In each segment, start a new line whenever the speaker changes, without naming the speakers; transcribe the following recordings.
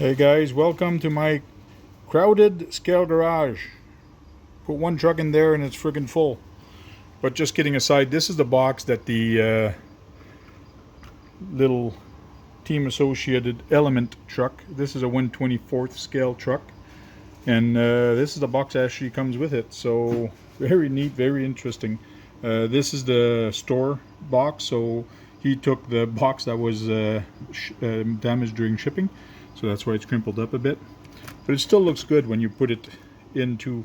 Hey guys, welcome to my crowded scale garage. Put one truck in there and it's friggin' full. But just kidding aside, this is the box that the little team associated Element truck. This is a 1/24th scale truck. And this is the box that actually comes with it. So very neat, very interesting. This is the store box. So he took the box that was damaged during shipping. So that's why it's crimpled up a bit. But it still looks good when you put it into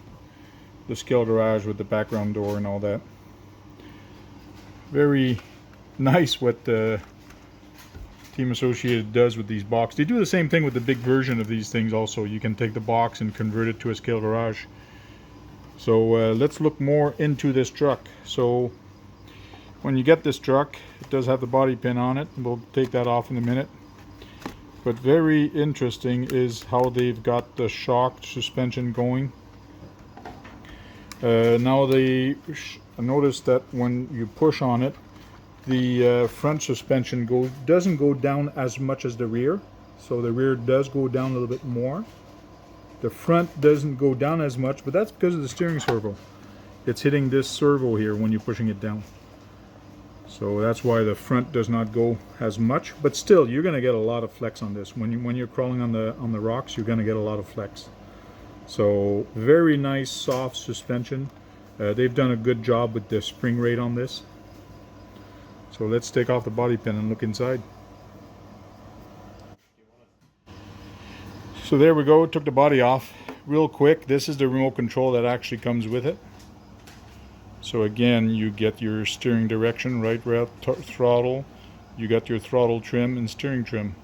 the scale garage with the background door and all that. Very nice what the Team Associated does with these boxes. They do the same thing with the big version of these things also. You can take the box and convert it to a scale garage. So let's look more into this truck. So when you get this truck, it does have the body pin on it. We'll take that off in a minute. But very interesting is how they've got the shock suspension going. Now I noticed that when you push on it, the front suspension doesn't go down as much as the rear. So the rear does go down a little bit more. The front doesn't go down as much, but that's because of the steering servo. It's hitting this servo here when you're pushing it down. So that's why the front does not go as much, but still you're going to get a lot of flex on this. When you're crawling on the rocks, you're going to get a lot of flex. So very nice soft suspension. They've done a good job with the spring rate on this. So let's take off the body pin and look inside. So there we go, took the body off real quick. This is the remote control that actually comes with it. So again, you get your steering direction, right route, throttle. You got your throttle trim and steering trim.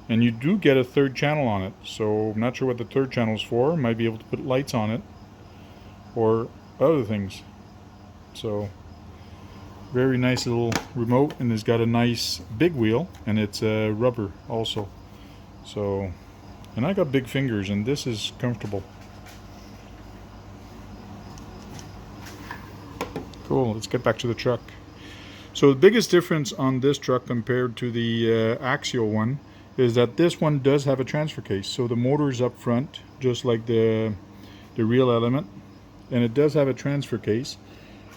And you do get a third channel on it. So I'm not sure what the third channel is for. Might be able to put lights on it or other things. So very nice little remote, and it's got a nice big wheel, and it's rubber also. So, and I got big fingers, and this is comfortable. Cool, let's get back to the truck. So the biggest difference on this truck compared to the axial one is that this one does have a transfer case. So the motor is up front, just like the real Element, and it does have a transfer case,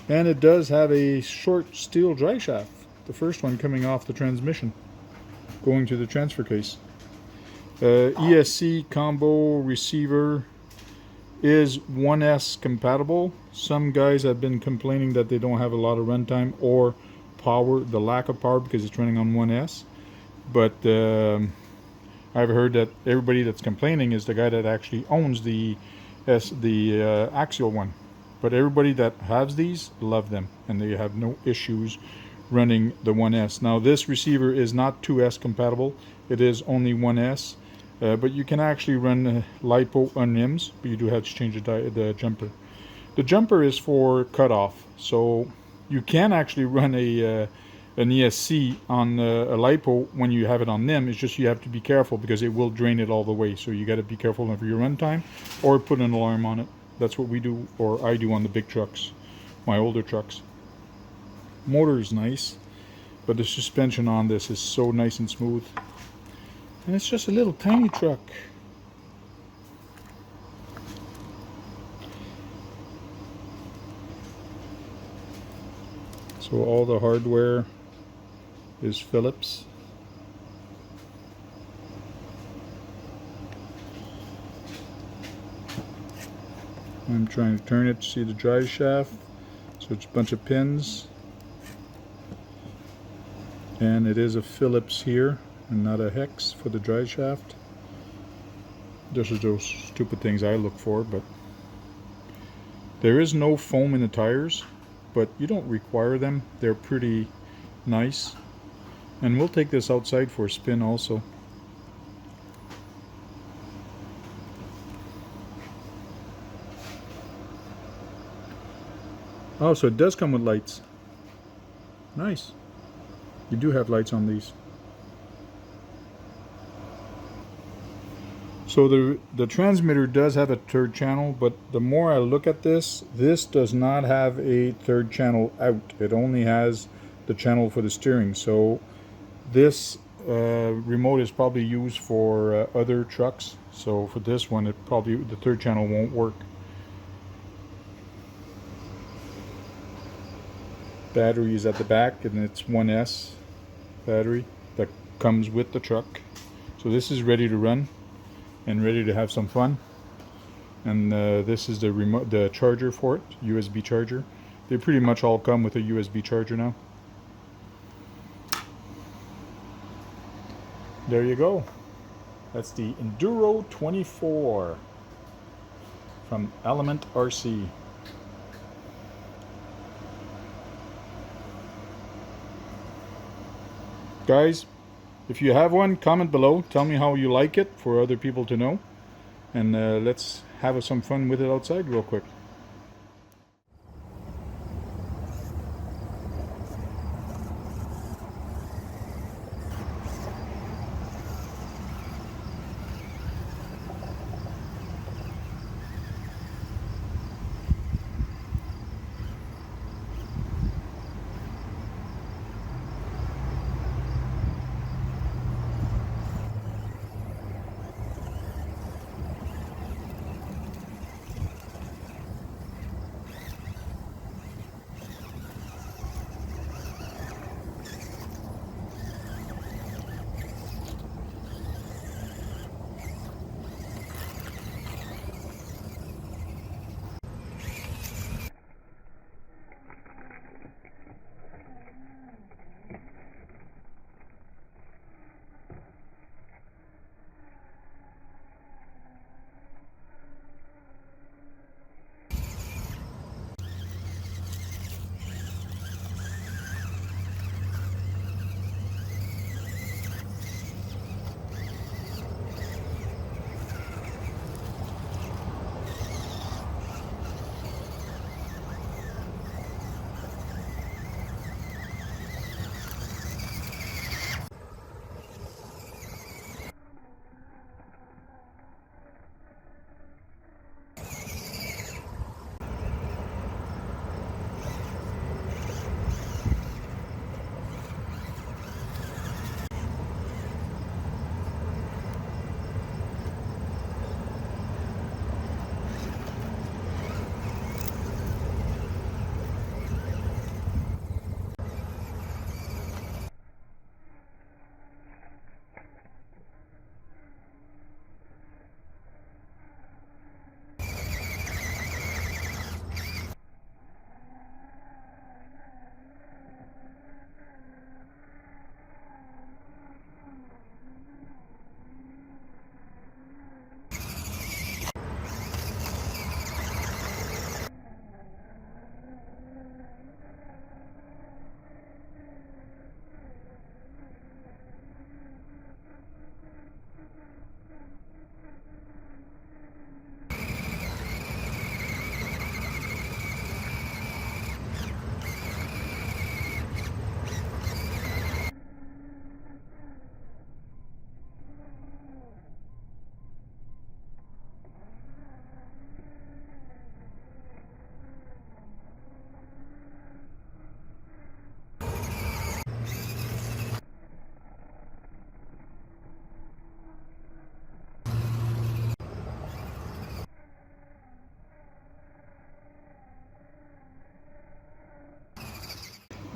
and it does have a short steel drive shaft, the first one coming off the transmission, going to the transfer case. ESC combo receiver is 1S compatible. Some guys have been complaining that they don't have a lot of runtime or power, the lack of power, because it's running on 1S. But I've heard that everybody that's complaining is the guy that actually owns the axial one. But everybody that has these love them, and they have no issues running the 1S. Now this receiver is not 2S compatible. It is only 1S. But you can actually run LiPo on NIMS, but you do have to change the jumper. The jumper is for cutoff, so you can actually run an ESC on a LiPo when you have it on NIM. It's just you have to be careful because it will drain it all the way. So you got to be careful of your runtime, or put an alarm on it. That's what we do, or I do on the big trucks, my older trucks. Motor is nice, but the suspension on this is so nice and smooth. And it's just a little tiny truck. So all the hardware is Phillips. I'm trying to turn it to see the drive shaft. So it's a bunch of pins. And it is a Phillips here, and not a hex for the drive shaft. This is those stupid things I look for, but there is no foam in the tires, but you don't require them. They're pretty nice. And we'll take this outside for a spin also. Oh, so it does come with lights. Nice. You do have lights on these. So the transmitter does have a third channel, but the more I look at this does not have a third channel out. It only has the channel for the steering. So this remote is probably used for other trucks, so for this one, the third channel won't work. Battery is at the back, and it's 1S battery that comes with the truck. So this is ready to run and ready to have some fun. And this is the charger for it, USB charger. They pretty much all come with a USB charger now. There you go. That's the Enduro24 from Element RC. Guys, if you have one, comment below. Tell me how you like it for other people to know. And let's have some fun with it outside real quick.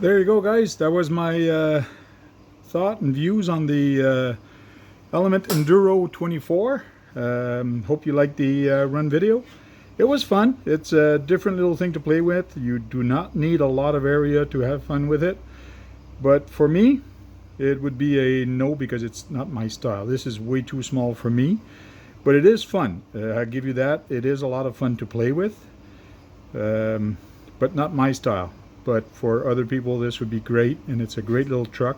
There you go, guys. That was my thought and views on the Element Enduro24. Hope you liked the run video. It was fun. It's a different little thing to play with. You do not need a lot of area to have fun with it. But for me, it would be a no, because it's not my style. This is way too small for me. But it is fun. I'll give you that. It is a lot of fun to play with. But not my style. But for other people, this would be great, and it's a great little truck.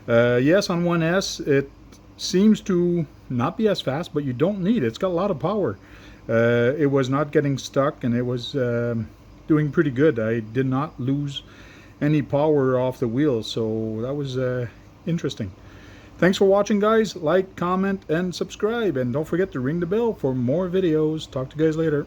Yes, on 1S, it seems to not be as fast, but you don't need it. It's got a lot of power. It was not getting stuck, and it was doing pretty good. I did not lose any power off the wheels, so that was interesting. Thanks for watching, guys. Like, comment, and subscribe, and don't forget to ring the bell for more videos. Talk to you guys later.